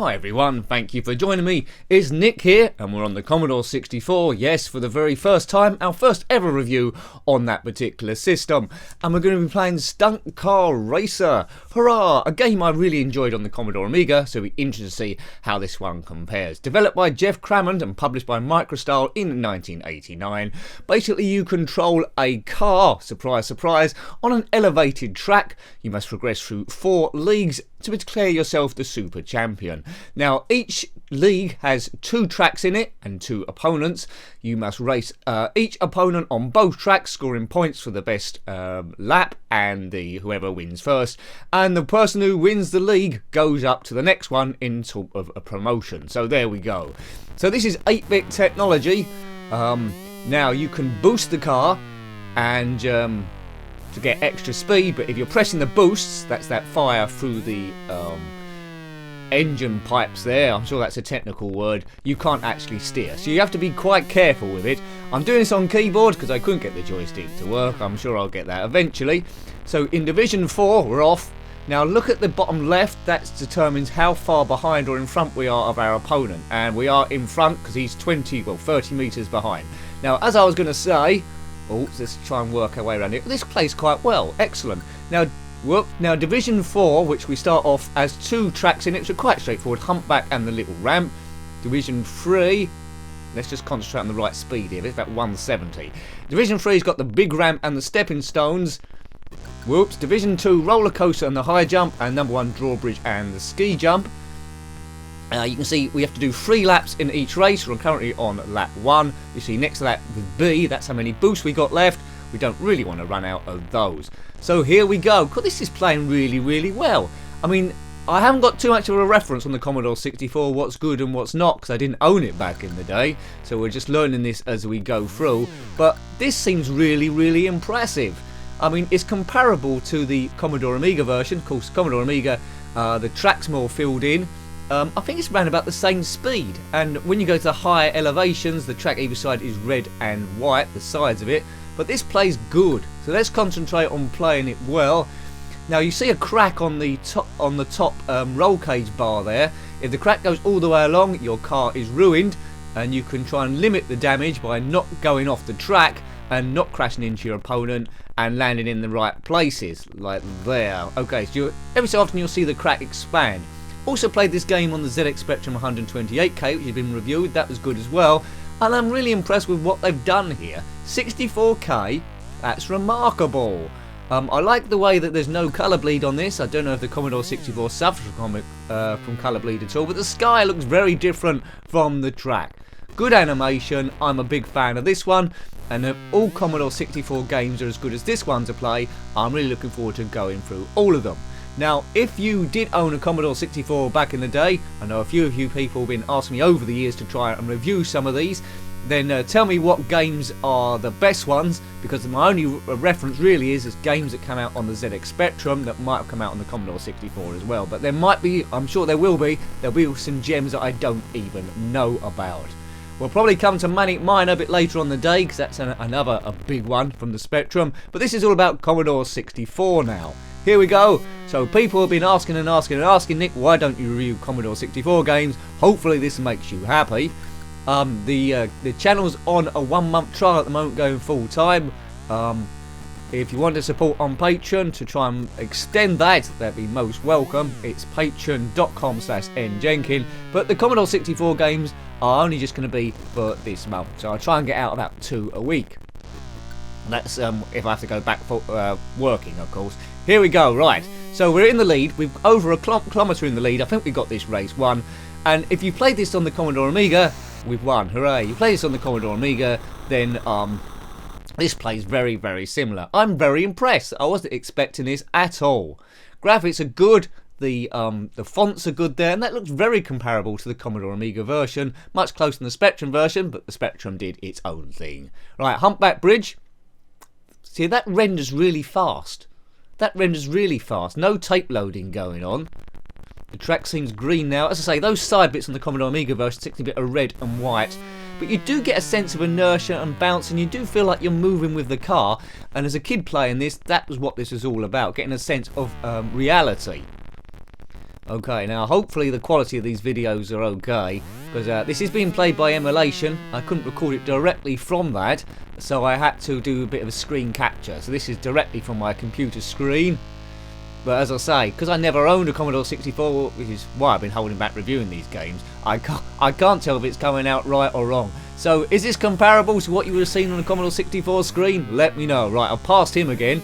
Hi everyone, thank you for joining me. It's Nick here and we're on the Commodore 64, yes, for the very first time, our first ever review on that particular system. And we're going to be playing Stunt Car Racer. Hurrah! A game I really enjoyed on the Commodore Amiga, so we're interested to see how this one compares. Developed by Jeff Crammond and published by Microstyle in 1989. Basically you control a car, surprise surprise, on an elevated track. You must progress through 4 leagues to declare yourself the super champion. Now each league has 2 tracks in it and 2 opponents. You must race each opponent on both tracks, scoring points for the best lap and whoever wins first. And the person who wins the league goes up to the next one in sort of a promotion. So there we go. So this is 8-bit technology. Now you can boost the car and to get extra speed, but if you're pressing the boosts, that's that fire through the engine pipes there, I'm sure that's a technical word, you can't actually steer, so you have to be quite careful with it. I'm doing this on keyboard because I couldn't get the joystick to work. I'm sure I'll get that eventually. So in Division 4 we're off. Now look at the bottom left, that determines how far behind or in front we are of our opponent, and we are in front because he's 30 metres behind. Now as I was going to say, let's try and work our way around it. This plays quite well. Excellent. Now Division 4, which we start off, has 2 tracks in it, which are quite straightforward. Humpback and the little ramp. Division 3, let's just concentrate on the right speed here. It's about 170. Division 3's got the big ramp and the stepping stones. Division 2, roller coaster and the high jump. And number 1, drawbridge and the ski jump. You can see we have to do 3 laps in each race. We're currently on lap 1. You see next to that with B, that's how many boosts we got left. We don't really want to run out of those. So here we go. God, this is playing really, really well. I mean, I haven't got too much of a reference on the Commodore 64, what's good and what's not, because I didn't own it back in the day. So we're just learning this as we go through. But this seems really, really impressive. I mean, it's comparable to the Commodore Amiga version. Of course, Commodore Amiga, the track's more filled in. I think it's around about the same speed, and when you go to the higher elevations, the track either side is red and white, the sides of it, but this plays good. So let's concentrate on playing it well. Now you see a crack on the top roll cage bar there. If the crack goes all the way along, your car is ruined, and you can try and limit the damage by not going off the track and not crashing into your opponent and landing in the right places, like there. Okay, so every so often you'll see the crack expand. Also played this game on the ZX Spectrum 128K, which has been reviewed. That was good as well. And I'm really impressed with what they've done here. 64K, that's remarkable. I like the way that there's no colour bleed on this. I don't know if the Commodore 64 suffers from colour bleed at all, but the sky looks very different from the track. Good animation. I'm a big fan of this one. And if all Commodore 64 games are as good as this one to play, I'm really looking forward to going through all of them. Now, if you did own a Commodore 64 back in the day, I know a few of you people have been asking me over the years to try and review some of these, then tell me what games are the best ones, because my only reference really is games that come out on the ZX Spectrum that might have come out on the Commodore 64 as well. But there might be, I'm sure there'll be some gems that I don't even know about. We'll probably come to Manic Miner a bit later on the day, because that's another big one from the Spectrum. But this is all about Commodore 64 now. Here we go. So people have been asking and asking and asking, Nick, why don't you review Commodore 64 games? Hopefully this makes you happy. The channel's on a 1-month trial at the moment, going full time. If you want to support on Patreon to try and extend that, that'd be most welcome. It's patreon.com/njenkin. But the Commodore 64 games are only just going to be for this month. So I'll try and get out about 2 a week. That's if I have to go back for working, of course. Here we go, right. So we're in the lead. We've over a kilometre in the lead. I think we got this race won. And if you played this on the Commodore Amiga, we've won. Hooray. You play this on the Commodore Amiga, then this plays very, very similar. I'm very impressed. I wasn't expecting this at all. Graphics are good. The fonts are good there, and that looks very comparable to the Commodore Amiga version. Much closer than the Spectrum version, but the Spectrum did its own thing. Right, Humpback Bridge. See, that renders really fast. That renders really fast. No tape loading going on. The track seems green now. As I say, those side bits on the Commodore Amiga version, 60-bit are red and white. But you do get a sense of inertia and bounce, and you do feel like you're moving with the car. And as a kid playing this, that was what this was all about, getting a sense of reality. Okay, now hopefully the quality of these videos are okay, because this is being played by emulation. I couldn't record it directly from that, so I had to do a bit of a screen capture. So this is directly from my computer screen. But as I say, because I never owned a Commodore 64, which is why I've been holding back reviewing these games, I can't tell if it's coming out right or wrong. So is this comparable to what you would have seen on a Commodore 64 screen? Let me know. Right, I've passed him again.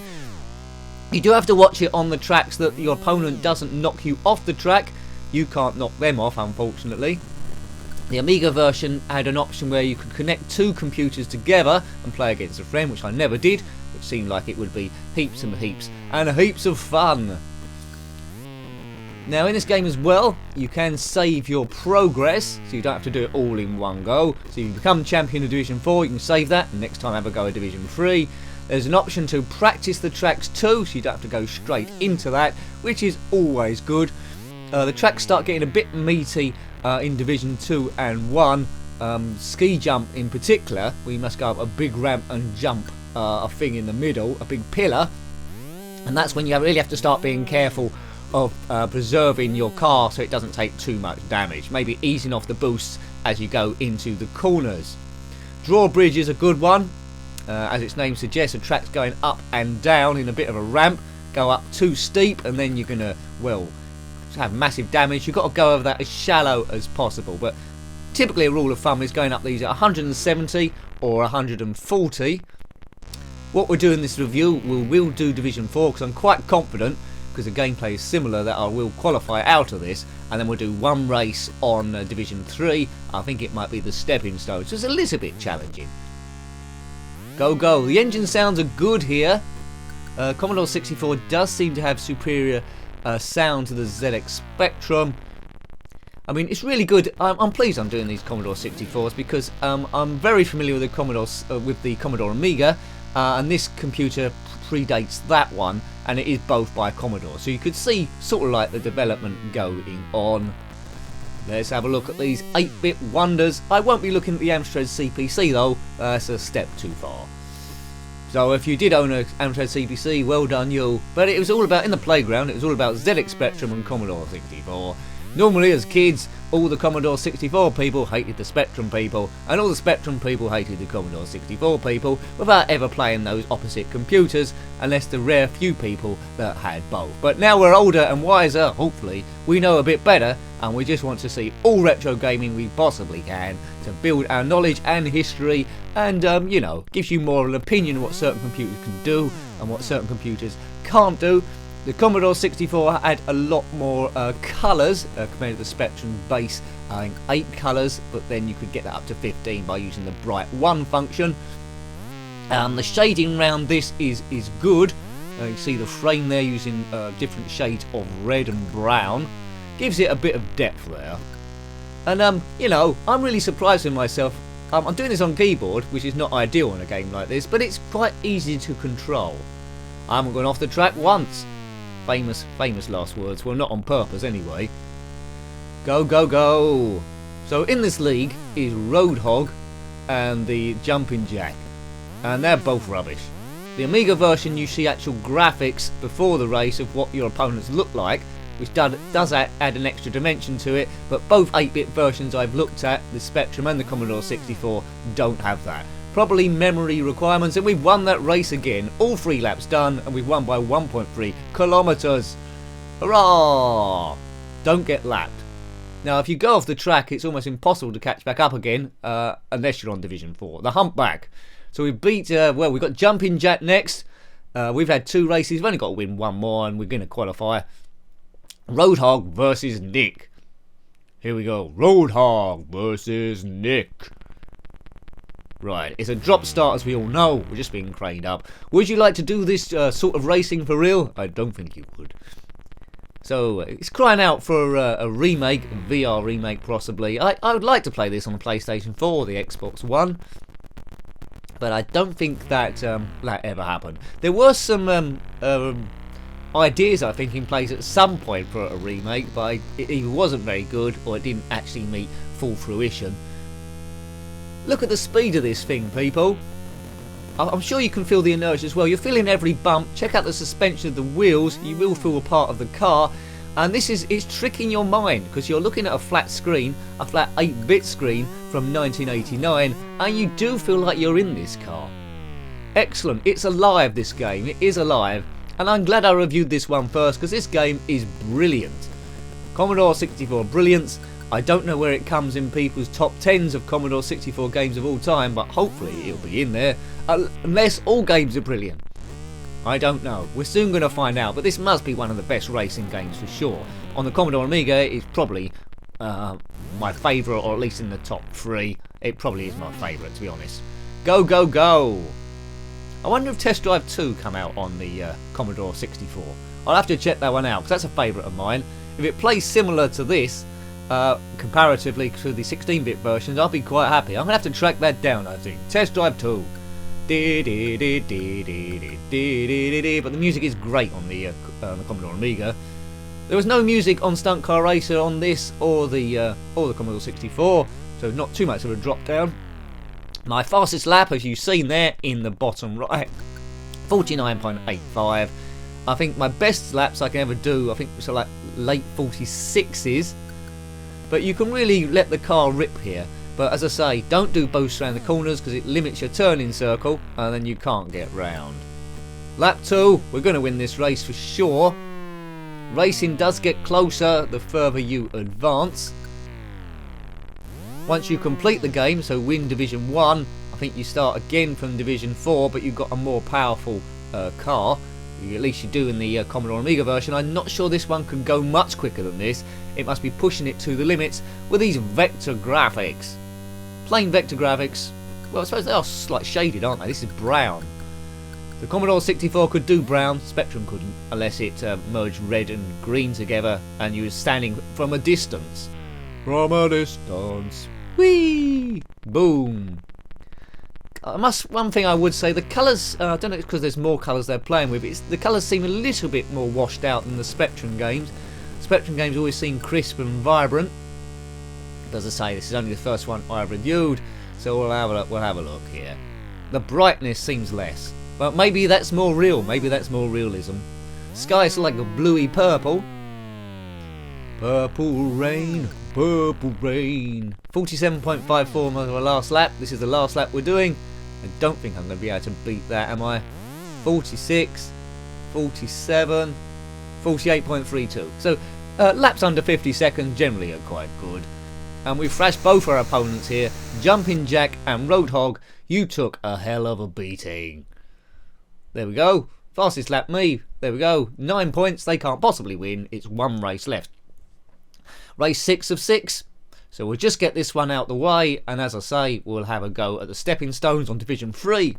You do have to watch it on the tracks that your opponent doesn't knock you off the track. You can't knock them off, unfortunately. The Amiga version had an option where you could connect two computers together and play against a friend, which I never did, which seemed like it would be heaps and heaps and heaps of fun. Now in this game as well, you can save your progress, so you don't have to do it all in one go. So you become champion of Division 4, you can save that, and next time have a go at Division 3. There's an option to practice the tracks too, so you don't have to go straight into that, which is always good. The tracks start getting a bit meaty in Division 2 and 1. Ski jump in particular, where you must go up a big ramp and jump a thing in the middle, a big pillar. And that's when you really have to start being careful of preserving your car so it doesn't take too much damage. Maybe easing off the boosts as you go into the corners. Drawbridge is a good one. As its name suggests, the track's going up and down in a bit of a ramp. Go up too steep and then you're going to, well, have massive damage. You've got to go over that as shallow as possible. But typically a rule of thumb is going up these at 170 or 140. What we'll do in this review, we'll do Division 4 because I'm quite confident, because the gameplay is similar, that I will qualify out of this, and then we'll do one race on Division 3. I think it might be the stepping stone, so it's a little bit challenging. Go, go. The engine sounds are good here. Commodore 64 does seem to have superior sound to the ZX Spectrum. I mean, it's really good. I'm pleased I'm doing these Commodore 64s because I'm very familiar with the Commodore Amiga, and this computer predates that one, and it is both by Commodore. So you could see sort of like the development going on. Let's have a look at these 8-bit wonders. I won't be looking at the Amstrad CPC though, that's a step too far. So if you did own an Amstrad CPC, well done you. But it was all about, in the playground, it was all about ZX Spectrum and Commodore 64. Normally as kids, all the Commodore 64 people hated the Spectrum people, and all the Spectrum people hated the Commodore 64 people, without ever playing those opposite computers, unless the rare few people that had both. But now we're older and wiser, hopefully, we know a bit better, and we just want to see all retro gaming we possibly can, to build our knowledge and history, and you know, gives you more of an opinion of what certain computers can do, and what certain computers can't do. The Commodore 64 had a lot more colours compared to the Spectrum base, I think 8 colours, but then you could get that up to 15 by using the Bright 1 function. The shading around this is good. You see the frame there using different shades of red and brown. Gives it a bit of depth there. And you know, I'm really surprised with myself. I'm doing this on keyboard, which is not ideal in a game like this, but it's quite easy to control. I haven't gone off the track once. Famous last words. Well, not on purpose anyway. Go, go, go. So in this league is Roadhog and the Jumping Jack, and they're both rubbish. The Amiga version, you see actual graphics before the race of what your opponents look like, which does add an extra dimension to it, but both 8-bit versions I've looked at, the Spectrum and the Commodore 64, don't have that. Probably memory requirements, and we've won that race again. All 3 laps done, and we've won by 1.3 kilometres. Hurrah! Don't get lapped. Now, if you go off the track, it's almost impossible to catch back up again, unless you're on Division 4. The Humpback. So we beat, well, we've got Jumping Jack next. We've had 2 races. We've only got to win 1 more, and we're going to qualify. Roadhog versus Nick. Here we go. Roadhog versus Nick. Right, it's a drop start as we all know. We're just being craned up. Would you like to do this sort of racing for real? I don't think you would. So, it's crying out for a remake, a VR remake possibly. I would like to play this on the PlayStation 4 or the Xbox One. But I don't think that that ever happened. There were some ideas, I think, in place at some point for a remake, but it either wasn't very good or it didn't actually meet full fruition. Look at the speed of this thing, people. I'm sure you can feel the inertia as well. You're feeling every bump. Check out the suspension of the wheels. You will feel a part of the car. And it's tricking your mind, because you're looking at a flat screen, a flat 8-bit screen from 1989, and you do feel like you're in this car. Excellent, it's alive, this game, it is alive, and I'm glad I reviewed this one first, because this game is brilliant. Commodore 64 brilliance. I don't know where it comes in people's top 10s of Commodore 64 games of all time, but hopefully it'll be in there, unless all games are brilliant. I don't know, we're soon going to find out, but this must be one of the best racing games for sure. On the Commodore Amiga, it's probably my favourite, or at least in the top 3. It probably is my favourite, to be honest. Go, go, go! I wonder if Test Drive 2 come out on the Commodore 64. I'll have to check that one out, because that's a favourite of mine. If it plays similar to this, comparatively to the 16-bit versions, I'll be quite happy. I'm going to have to track that down, I think. Test Drive 2. But the music is great on the Commodore Amiga. There was no music on Stunt Car Racer on this or the Commodore 64, so not too much of a drop down. My fastest lap, as you've seen there in the bottom right, 49.85. I think my best laps I can ever do, I think was like late 46s. But you can really let the car rip here. But as I say, don't do boosts around the corners, because it limits your turning circle and then you can't get round. Lap 2, we're going to win this race for sure. Racing does get closer the further you advance. Once you complete the game, so win Division 1, I think you start again from Division 4, but you've got a more powerful car. At least you do in the Commodore Amiga version. I'm not sure this one can go much quicker than this. It must be pushing it to the limits with these vector graphics. Plain vector graphics. Well, I suppose they are slightly shaded, aren't they? This is brown. The Commodore 64 could do brown, Spectrum couldn't, unless it merged red and green together and you were standing from a distance. From a distance. Whee! Boom. One thing I would say, the colours, I don't know if it's because there's more colours they're playing with, the colours seem a little bit more washed out than the Spectrum games. Spectrum games always seem crisp and vibrant. As I say, this is only the first one I've reviewed, so we'll have a look here. The brightness seems less, but maybe that's more real, maybe that's more realism. Sky's like a bluey purple. Purple rain, purple rain. 47.54 was our last lap. This is the last lap we're doing. I don't think I'm going to be able to beat that, am I? 46, 47, 48.32. So laps under 50 seconds generally are quite good. And we've thrashed both our opponents here. Jumping Jack and Roadhog, you took a hell of a beating. There we go. Fastest lap me. There we go. 9 points. They can't possibly win. It's one race left. Race 6 of 6. So we'll just get this one out the way. And as I say, we'll have a go at the stepping stones on Division 3.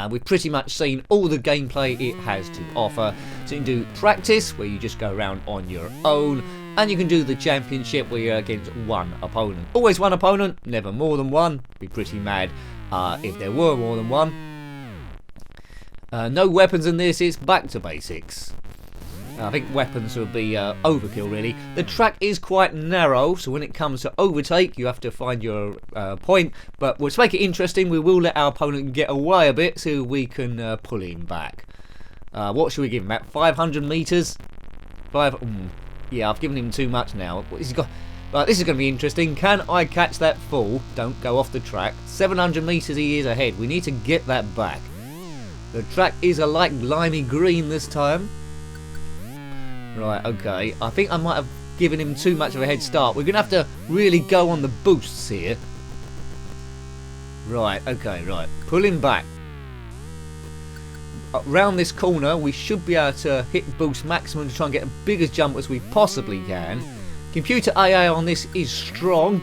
We've pretty much seen all the gameplay it has to offer. So you can do practice, where you just go around on your own. And you can do the championship, where you're against one opponent. Always one opponent, never more than one. Be pretty mad if there were more than one. No weapons in this, it's back to basics. I think weapons would be overkill, really. The track is quite narrow, so when it comes to overtake, you have to find your point. But to make it interesting, we will let our opponent get away a bit so we can pull him back. What should we give him, Matt? 500 metres? Yeah, I've given him too much now. What has he got? Right, this is going to be interesting. Can I catch that fall? Don't go off the track. 700 metres he is ahead. We need to get that back. The track is a light limey green this time. Right, okay. I think I might have given him too much of a head start. We're going to have to really go on the boosts here. Right, okay, right. Pull him back. Around this corner, we should be able to hit boost maximum to try and get a biggest jump as we possibly can. Computer AI on this is strong.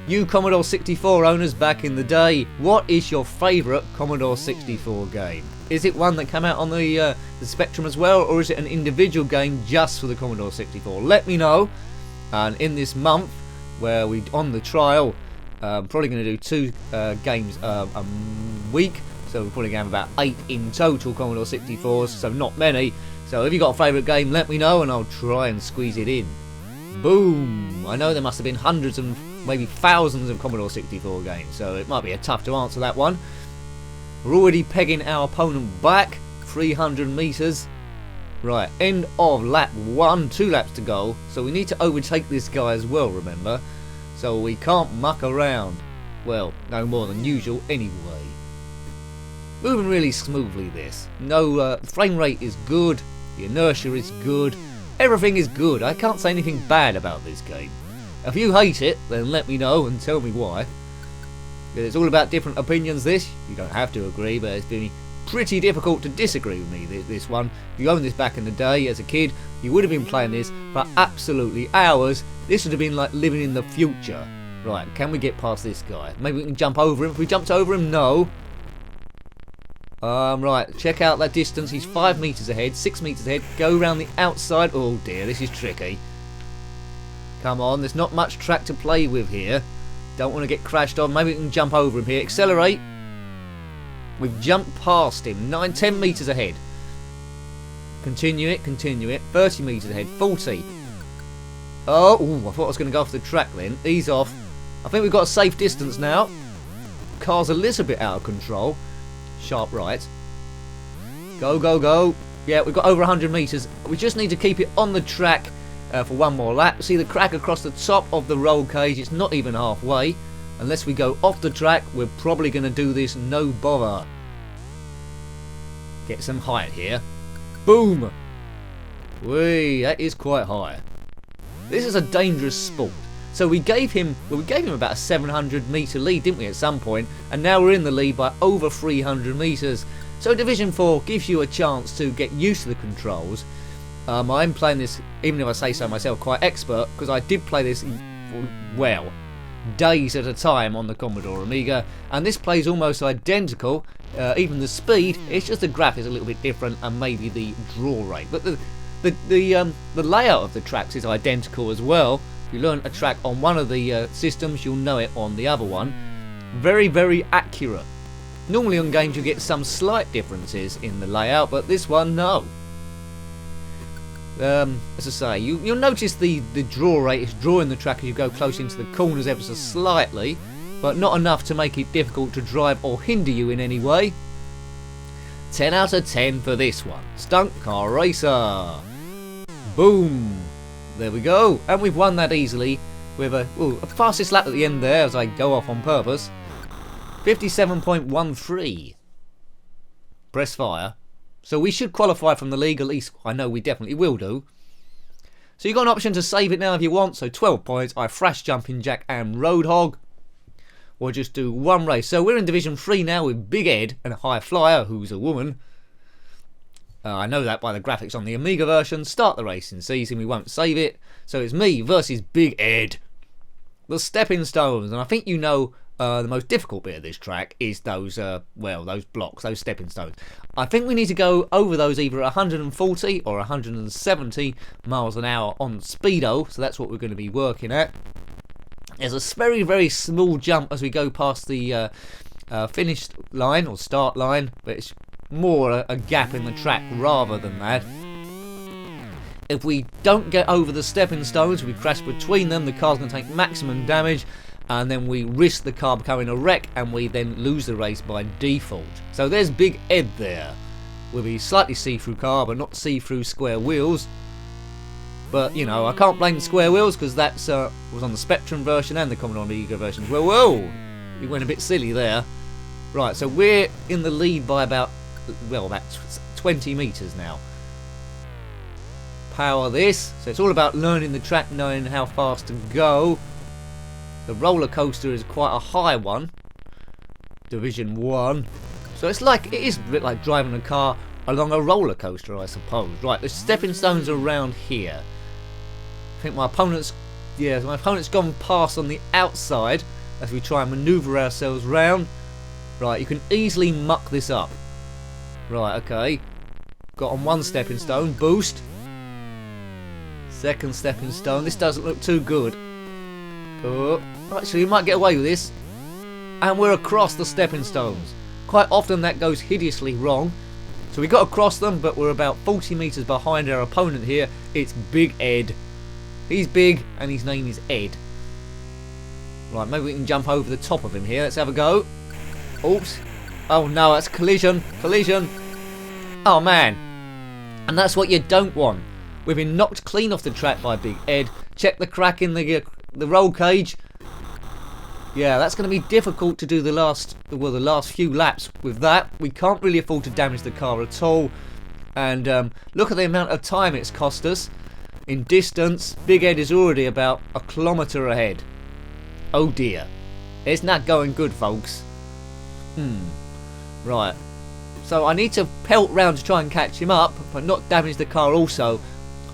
You Commodore 64 owners back in the day, what is your favourite Commodore 64 game? Is it one that came out on the Spectrum as well, or is it an individual game just for the Commodore 64? Let me know. And in this month, where we on the trial, probably going to do 2 games a week, so we're probably going to have about 8 in total Commodore 64s, so not many. So if you've got a favourite game, let me know and I'll try and squeeze it in. Boom! I know there must have been hundreds and maybe thousands of Commodore 64 games, so it might be tough to answer that one. We're already pegging our opponent back 300 metres. Right, end of lap 1, 2 laps to go. So we need to overtake this guy as well, remember. So we can't muck around. Well, no more than usual anyway. Moving really smoothly this. No, frame rate is good. The inertia is good. Everything is good. I can't say anything bad about this game. If you hate it, then let me know and tell me why. It's all about different opinions this. You don't have to agree, but it's been pretty difficult to disagree with me, this one. If you owned this back in the day as a kid, you would have been playing this for absolutely hours. This would have been like living in the future. Right, can we get past this guy? Maybe we can jump over him. If we jumped over him, no. Right, check out that distance. He's 5 meters ahead, 6 meters ahead. Go around the outside. Oh dear, this is tricky. Come on, there's not much track to play with here. Don't want to get crashed on. Maybe we can jump over him here. Accelerate. We've jumped past him. 10 meters ahead. Continue it, continue it. 30 meters ahead. 40. Oh, ooh, I thought I was going to go off the track then. Ease off. I think we've got a safe distance now. Car's a little bit out of control. Sharp right. Go, go, go. Yeah, we've got over 100 meters. We just need to keep it on the track for one more lap. See the crack across the top of the roll cage? It's not even halfway. Unless we go off the track, we're probably going to do this no bother. Get some height here. Boom! Whee, that is quite high. This is a dangerous sport. So we gave him about a 700 meter lead, didn't we, at some point? And now we're in the lead by over 300 meters. So Division 4 gives you a chance to get used to the controls. I'm playing this, even if I say so myself, quite expert, because I did play this, well, days at a time on the Commodore Amiga, and this plays almost identical. Even the speed, it's just the graphics a little bit different, and maybe the draw rate. But the layout of the tracks is identical as well. If you learn a track on one of the systems, you'll know it on the other one. Very, very accurate. Normally on games you get some slight differences in the layout, but this one, no. As I say, you'll notice the draw rate is drawing the track as you go close into the corners ever so slightly, but not enough to make it difficult to drive or hinder you in any way. 10 out of 10 for this one. Stunt Car Racer. Boom. There we go. And we've won that easily with a fastest lap at the end there as I go off on purpose. 57.13. Press fire. So we should qualify from the league, at least I know we definitely will do. So you've got an option to save it now if you want. So 12 points, I thrash Jumping Jack and Roadhog. We'll just do one race. So we're in Division 3 now with Big Ed and a High Flyer, who's a woman. I know that by the graphics on the Amiga version. Start the racing season, we won't save it. So it's me versus Big Ed. The stepping stones, and I think you know the most difficult bit of this track is those, those blocks, those stepping stones. I think we need to go over those either 140 or 170 miles an hour on speedo, so that's what we're going to be working at. There's a very, very small jump as we go past the finish line or start line, but it's more a gap in the track rather than that. If we don't get over the stepping stones, we crash between them, the car's going to take maximum damage, and then we risk the car becoming a wreck, and we then lose the race by default. So there's Big Ed there, with a slightly see-through car, but not see-through square wheels. But, you know, I can't blame the square wheels, because that was on the Spectrum version and the Commodore Amiga version. Whoa! We went a bit silly there. Right, so we're in the lead by about 20 metres now. Power this. So it's all about learning the track, knowing how fast to go. The roller coaster is quite a high one. Division 1. So it is a bit like driving a car along a roller coaster, I suppose. Right, the stepping stones are around here. I think my opponent's gone past on the outside as we try and manoeuvre ourselves round. Right, you can easily muck this up. Right, okay. Got on one stepping stone, boost. Second stepping stone. This doesn't look too good. Oh, actually, you might get away with this. And we're across the stepping stones. Quite often that goes hideously wrong. So we got across them, but we're about 40 metres behind our opponent here. It's Big Ed. He's big, and his name is Ed. Right, maybe we can jump over the top of him here. Let's have a go. Oops. Oh no, that's collision. Collision. Oh man. And that's what you don't want. We've been knocked clean off the track by Big Ed. Check the crack in the roll cage. Yeah, that's going to be difficult to do the last few laps with that. We can't really afford to damage the car at all. And look at the amount of time it's cost us. In distance, Big Ed is already about a kilometre ahead. Oh dear. It's not going good, folks. Right. So I need to pelt round to try and catch him up, but not damage the car also.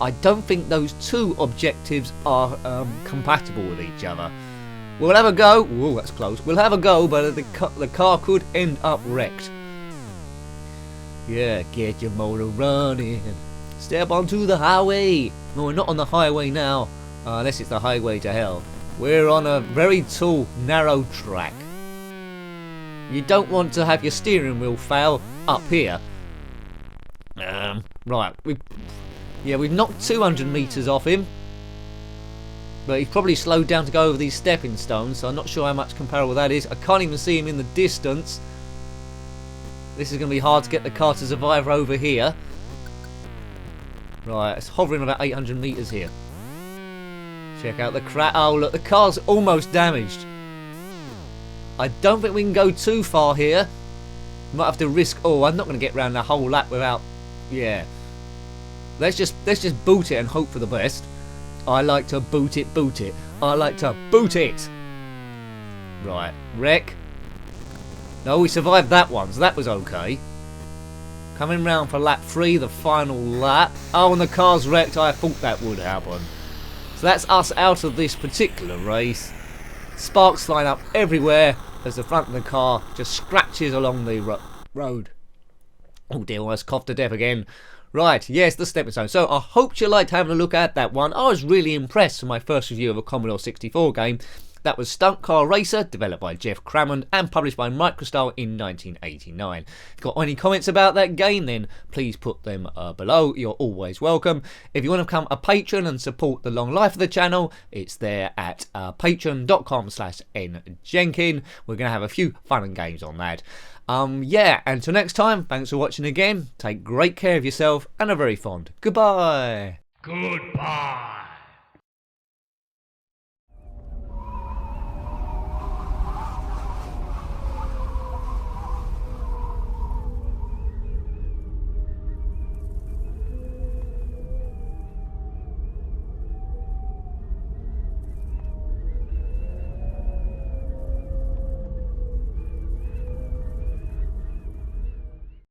I don't think those two objectives are compatible with each other. We'll have a go. Ooh, that's close. We'll have a go, but the car could end up wrecked. Yeah, get your motor running. Step onto the highway. No, we're not on the highway now. Unless it's the highway to hell. We're on a very tall, narrow track. You don't want to have your steering wheel fail up here. Right. We've knocked 200 metres off him. But he's probably slowed down to go over these stepping stones, so I'm not sure how much comparable that is. I can't even see him in the distance. This is going to be hard to get the car to survive over here. Right, it's hovering about 800 metres here. Check out the crack. Oh, look, the car's almost damaged. I don't think we can go too far here. Might have to risk... Oh, I'm not going to get round the whole lap without... Yeah. Let's just boot it and hope for the best. I like to boot it. I like to boot it. Right, wreck. No, we survived that one, so that was okay. Coming round for lap 3, the final lap. Oh, and the car's wrecked. I thought that would happen. So that's us out of this particular race. Sparks flying up everywhere as the front of the car just scratches along the road. Oh dear, I almost coughed to death again. Right, yes, the stepping stone. So I hope you liked having a look at that one. I was really impressed with my first review of a Commodore 64 game. That was Stunt Car Racer, developed by Jeff Crammond and published by Microstyle in 1989. If you've got any comments about that game, then please put them below. You're always welcome. If you want to become a patron and support the long life of the channel, it's there at patreon.com/njenkin. We're going to have a few fun and games on that. Yeah, until next time, thanks for watching again. Take great care of yourself and a very fond goodbye. Goodbye.